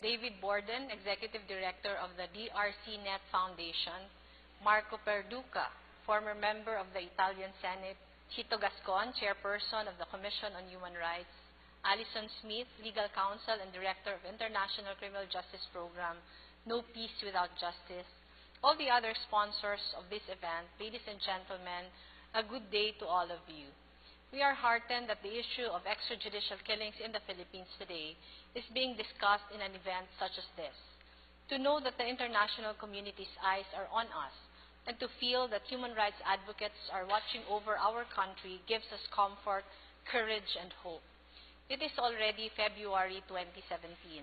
David Borden, Executive Director of the DRC Net Foundation, Marco Perduca, former member of the Italian Senate, Chito Gascon, Chairperson of the Commission on Human Rights, Alison Smith, Legal Counsel and Director of International Criminal Justice Program, No Peace Without Justice, all the other sponsors of this event, ladies and gentlemen, a good day to all of you. We are heartened that the issue of extrajudicial killings in the Philippines today is being discussed in an event such as this. To know that the international community's eyes are on us and to feel that human rights advocates are watching over our country gives us comfort, courage, and hope. It is already February 2017,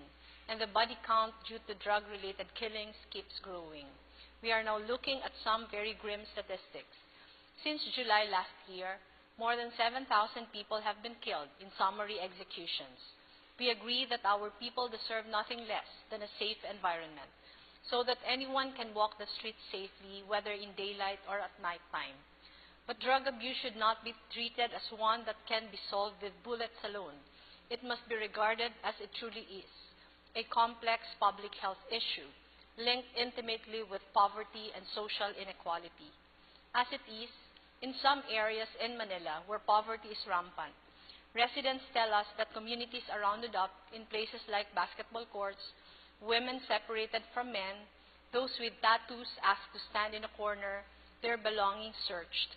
and the body count due to drug-related killings keeps growing. We are now looking at some very grim statistics. Since July last year, more than 7,000 people have been killed in summary executions. We agree that our people deserve nothing less than a safe environment, so that anyone can walk the streets safely, whether in daylight or at nighttime. But drug abuse should not be treated as one that can be solved with bullets alone. It must be regarded as it truly is, a complex public health issue, linked intimately with poverty and social inequality. As it is, in some areas in Manila where poverty is rampant, residents tell us that communities are rounded up in places like basketball courts, women separated from men, those with tattoos asked to stand in a corner, their belongings searched.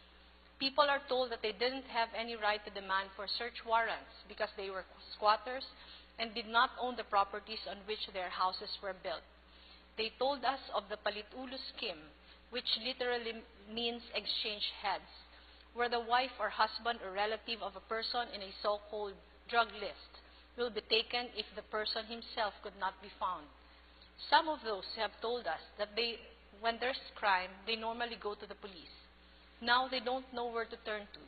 People are told that they didn't have any right to demand for search warrants because they were squatters and did not own the properties on which their houses were built. They told us of the Palit scheme, which literally means exchange heads, where the wife or husband or relative of a person in a so-called drug list will be taken if the person himself could not be found. Some of those have told us that when there's crime, they normally go to the police. Now they don't know where to turn to.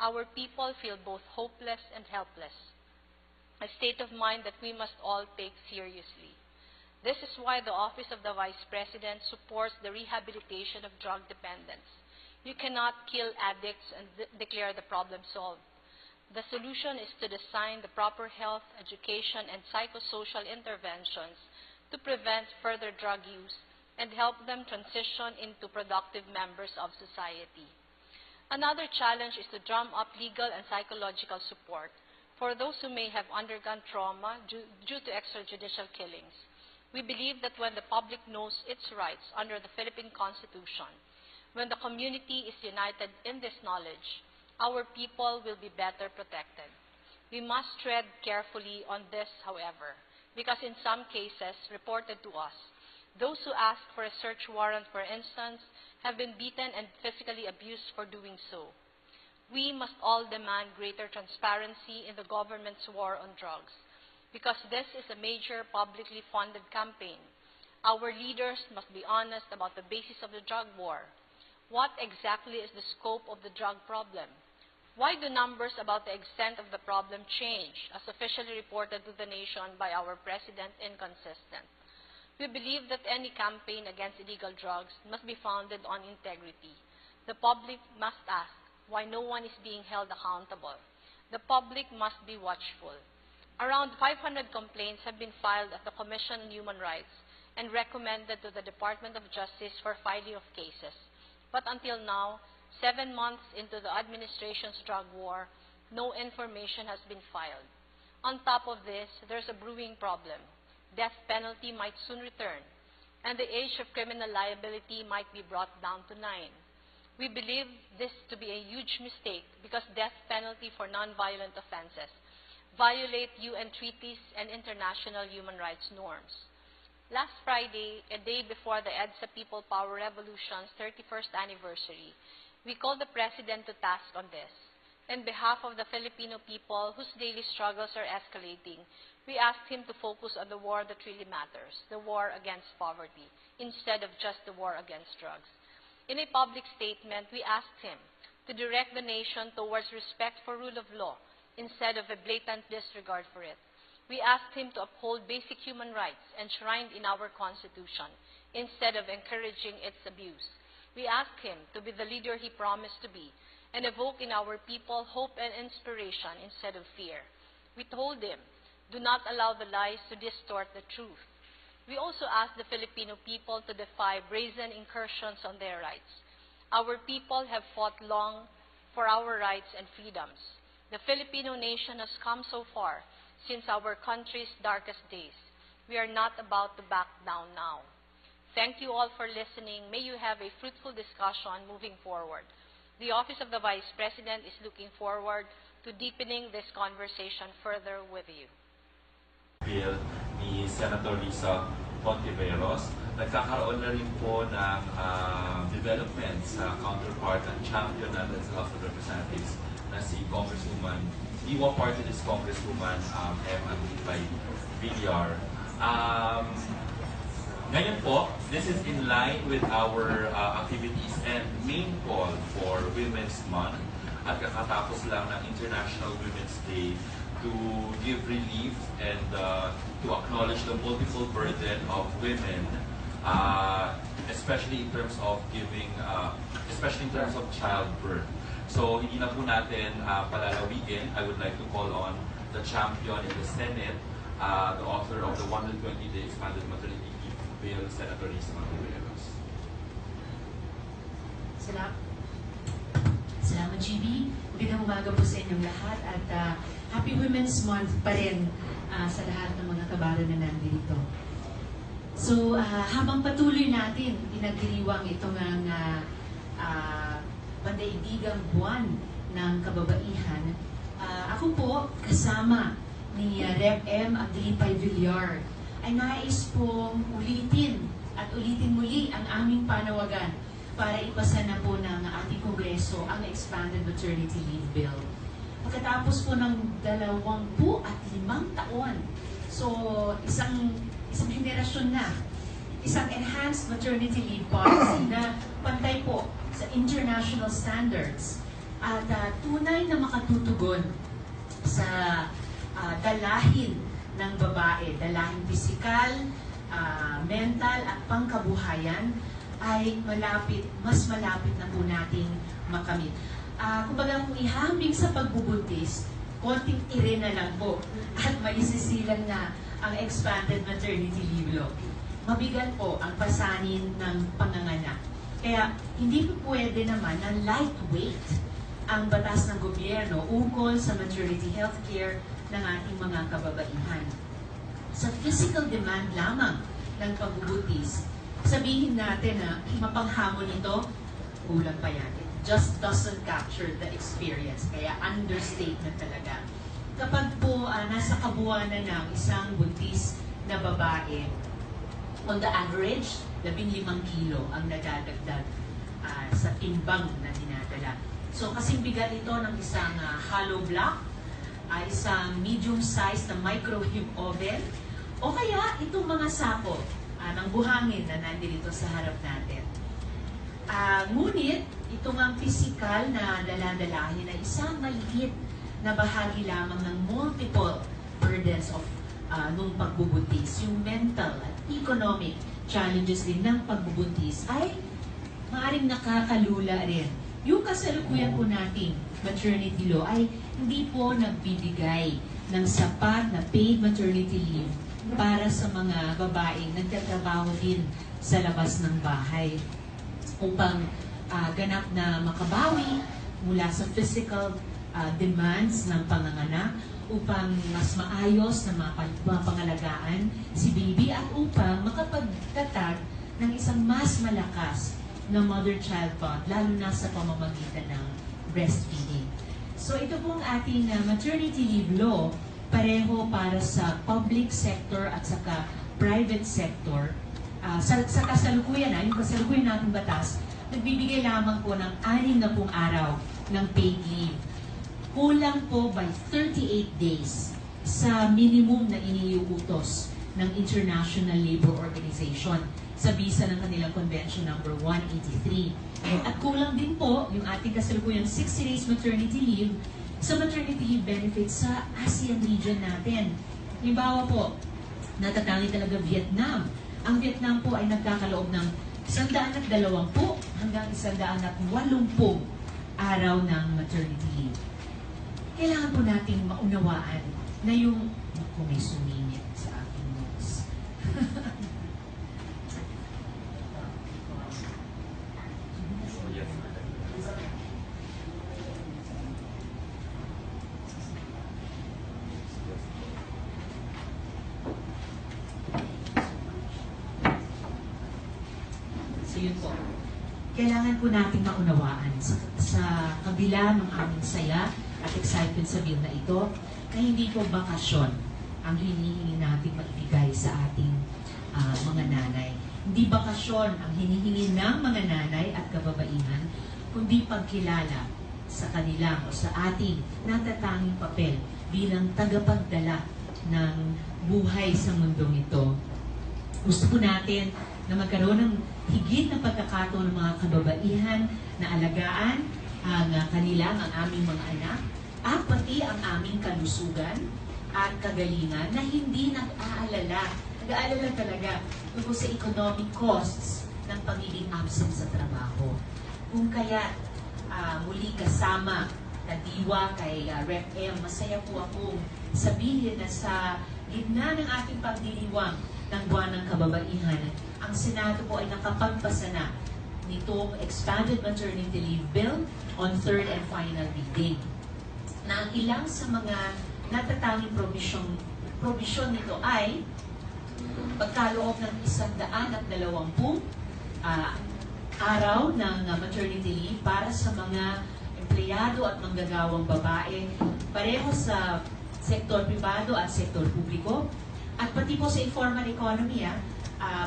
Our people feel both hopeless and helpless, a state of mind that we must all take seriously. This is why the Office of the Vice President supports the rehabilitation of drug dependents. You cannot kill addicts and declare the problem solved. The solution is to design the proper health, education, and psychosocial interventions to prevent further drug use and help them transition into productive members of society. Another challenge is to drum up legal and psychological support for those who may have undergone trauma due to extrajudicial killings. We believe that when the public knows its rights under the Philippine Constitution, when the community is united in this knowledge, our people will be better protected. We must tread carefully on this, however, because in some cases reported to us, those who ask for a search warrant, for instance, have been beaten and physically abused for doing so. We must all demand greater transparency in the government's war on drugs, because this is a major publicly funded campaign. Our leaders must be honest about the basis of the drug war. What exactly is the scope of the drug problem? Why do numbers about the extent of the problem change, as officially reported to the nation by our President, inconsistent? We believe that any campaign against illegal drugs must be founded on integrity. The public must ask why no one is being held accountable. The public must be watchful. Around 500 complaints have been filed at the Commission on Human Rights and recommended to the Department of Justice for filing of cases. But until now, 7 months into the administration's drug war, no information has been filed. On top of this, there's a brewing problem. Death penalty might soon return, and the age of criminal liability might be brought down to 9. We believe this to be a huge mistake because death penalty for nonviolent offenses violate UN treaties and international human rights norms. Last Friday, a day before the EDSA People Power Revolution's 31st anniversary, we called the President to task on this. On behalf of the Filipino people whose daily struggles are escalating, we asked him to focus on the war that really matters, the war against poverty, instead of just the war against drugs. In a public statement, we asked him to direct the nation towards respect for rule of law, instead of a blatant disregard for it. We asked him to uphold basic human rights enshrined in our Constitution, instead of encouraging its abuse. We asked him to be the leader he promised to be, and evoke in our people hope and inspiration instead of fear. We told him Do not allow the lies to distort the truth. We also ask the Filipino people to defy brazen incursions on their rights. Our people have fought long for our rights and freedoms. The Filipino nation has come so far since our country's darkest days. We are not about to back down now. Thank you all for listening. May you have a fruitful discussion moving forward. The Office of the Vice President is looking forward to deepening this conversation further with you. Bill ni Senator Risa Hontiveros, nagkakaroon na rin po ng development sa counterpart ng champion natin sa House of Representatives na si Congresswoman, Iwa Party List Congresswoman M. Antipay Villar. Ngayon po, this is in line with our activities and main call for Women's Month at kakatapos lang ng International Women's Day to give relief and to acknowledge the multiple burden of women, especially in terms of giving, especially in terms of childbirth. So hindi na po natin palalawigin. I would like to call on the champion in the Senate, the author of the 120-day expanded maternity leave bill, Senator Risa Hontiveros. Salamat, GB. Magandang umaga po sa inyong lahat at Happy Women's Month pa rin sa lahat ng mga kabaro na nandito. So, habang patuloy natin pinagdiriwang itong pandaigdigang buwan ng kababaihan, ako po kasama ni Rep. M. Antipay Villar ay nais pong ulitin muli ang aming panawagan para ipasa na po ng ating Kongreso ang Expanded Maternity Leave Bill. Pagkatapos po ng 25 taon, so isang henerasyon na, isang enhanced maternity leave policy na pantay po sa international standards at tunay na makatutugon sa dalahin ng babae, dalahin pisikal, mental at pangkabuhayan ay mas malapit na po nating makamit. Kumbaga kung ihambing sa pagbubuntis, konting ire na lang po at maisisilang na ang expanded maternity leave law. Mabigat po ang pasanin ng panganganak. Kaya hindi po pwede naman na lightweight ang batas ng gobyerno ukol sa maternity health care ng ating mga kababaihan. Sa physical demand lamang ng pagbubuntis, sabihin natin na mapanghamon ito, kulang pa yan. It just doesn't capture the experience. Kaya understatement talaga. Kapag po nasa kabuuanan ng isang buntis na babae, on the average, 15 kilo ang nadadagdag sa timbang na dinadala. So kasing bigat ito ng isang hollow block, isang medium size na microwave oven, o kaya itong mga sako ng buhangin na nandito sa harap natin. Ngunit, itong ang physical na daladalahin na isang maliit na bahagi lamang ng multiple burdens of nung pagbubuntis. Yung mental at economic challenges din ng pagbubuntis ay maaaring nakakalula rin. Yung kasalukuyan po nating maternity law ay hindi po nagbibigay ng sapat na paid maternity leave para sa mga babaeng nagtatrabaho din sa labas ng bahay upang ganap na makabawi mula sa physical demands ng panganganak, upang mas maayos na mapangalagaan si baby at upang makapagtatag ng isang mas malakas na mother-child bond, lalo na sa pamamagitan ng breastfeeding. So ito pong ating maternity leave law, pareho para sa public sector at saka private sector. Sa kasalukuyan yung kasalukuyan nating batas, nagbibigay lamang po ng 60 araw ng paid leave. Kulang po by 38 days sa minimum na iniuutos ng International Labor Organization sa bisa ng kanilang Convention number 183. At kulang din po yung ating kasalukuyang 60 days maternity leave sa maternity leave benefits sa ASEAN region natin. Halimbawa po, natatangi talaga Vietnam. Ang Vietnam po ay nagkakaloob ng 120 hanggang 180 araw ng maternity leave. Kailangan po nating maunawaan na yung kung may sumingit sa aking notes. So yun po. Kailangan po natin maunawaan sa kabila ng aming saya at excitement sa bill na ito, na hindi po bakasyon ang hinihingi natin maibigay sa ating mga nanay. Hindi bakasyon ang hinihingi ng mga nanay at kababaihan, kundi pagkilala sa kanilang o sa ating natatanging papel bilang tagapagdala ng buhay sa mundong ito. Gusto po natin na magkaroon ng higit na pagkakataon ng mga kababaihan na alagaan ang kanilang, ang aming mga anak, at pati ang aming kalusugan at kagalingan na hindi nag-aalala. Nag-aalala talaga tungkol sa economic costs ng pagiging absent sa trabaho. Kung kaya muli kasama na diwa kay Rep. M, masaya po akong sabihin na sa gitna ng ating pagdiriwang ng buwan ng kababaihan, ang Senado po ay nakapagpasa na nitong Expanded Maternity Leave Bill on third and final reading. Na ang ilang sa mga natatanging probisyon nito ay pagkaloob ng 120 araw ng maternity leave para sa mga empleyado at manggagawang babae, pareho sa sektor pribado at sektor publiko, at pati po sa informal economy.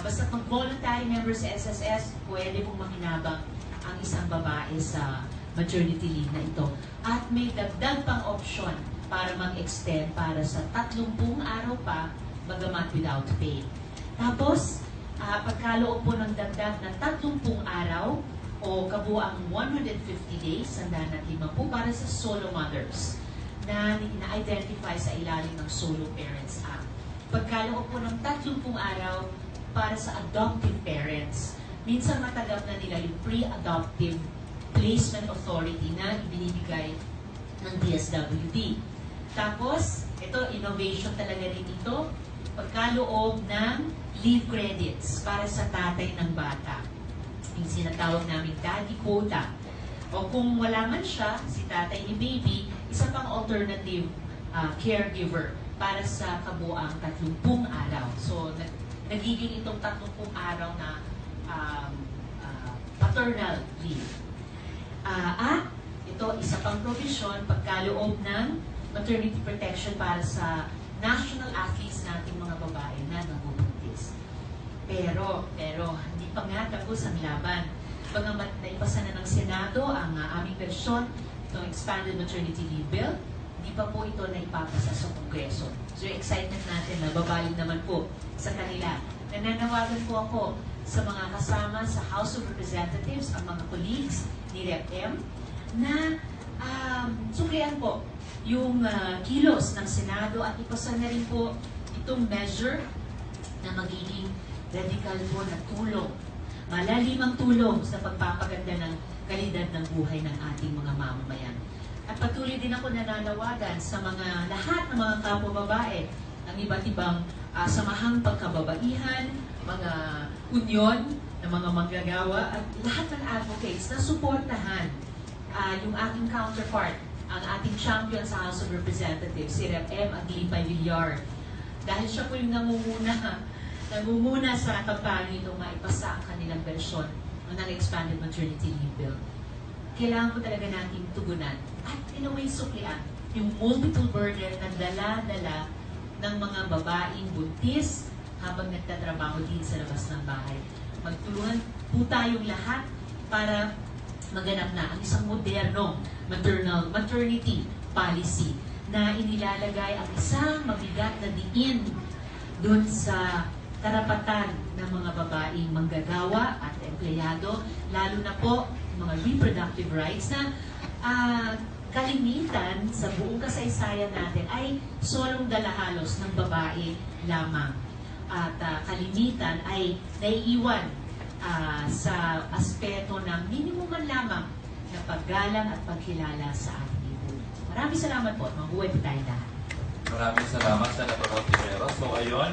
Basta mag-voluntary member sa SSS, pwede pong makinabang ang isang babae sa maternity leave na ito. At may dagdag pang option para mag-extend para sa 30 araw pa, bagamat without pay. Tapos, pagkaloob po ng dagdag na 30 araw o kabuang 150 days, 105 po para sa solo mothers na na-identify sa ilalim ng Solo Parents Act. Pagkaloob po ng 30 araw para sa adoptive parents. Minsan matagal na nila yung pre-adoptive placement authority na ibinibigay ng DSWD. Tapos, ito, innovation talaga rin ito, pagkaloob ng leave credits para sa tatay ng bata. Yung sinatawag namin daddy quota. O kung wala man siya, si tatay ni baby, isa pang alternative caregiver para sa kabuang 30 araw. So, nagiging itong 30 araw na paternal leave. At ito, isa pang provision, pagkaloob ng maternity protection para sa national athletes nating mga babae na nabubuntis. Pero, hindi pa nga tapos ang laban. Pagamat naipasa na ng Senado ang aming versyon, itong Expanded Maternity Leave Bill, hindi pa po ito naipapasa sa Kongreso. So, excitement natin na babalik naman po sa kanila. Nananawagan po ako sa mga kasama sa House of Representatives, ang mga colleagues ni Rep. M, na suklian po yung kilos ng Senado at ipasa na rin po itong measure na magiging radical po na tulong, malalimang tulong sa pagpapaganda ng kalidad ng buhay ng ating mga mamamayan. At patuloy din ako nananawagan sa mga lahat ng mga kapwa-babae, ang iba't ibang samahang pagkababaihan, mga unyon ng mga manggagawa, at lahat ng advocates na suportahan yung ating counterpart, ang ating champion sa House of Representatives, si Rep. M. Villar. Dahil siya po yung nangunguna sa kampanya itong maipasa ang kanilang versyon ng Expanded Maternity Leave Bill. Kailangan po talaga natin tugunan at in a way suklian yung multiple burden na dala-dala ng mga babaeng buntis habang nagtatrabaho din sa labas ng bahay. Magtulungan po tayong lahat para maganap na ang isang modernong maternity policy na inilalagay ang isang mabigat na diin doon sa karapatan ng mga babaeng manggagawa at empleyado, lalo na po mga reproductive rights na kalimitan sa buong kasaysayan natin ay solong dalahalos ng babae lamang. At kalimitan ay naiiwan sa aspeto ng minimum man lamang na paggalang at pagkilala sa ating ibu. Maraming salamat po. Mabuhay po tayo lahat. Maraming salamat, Senator Ontiveros. So, ayun,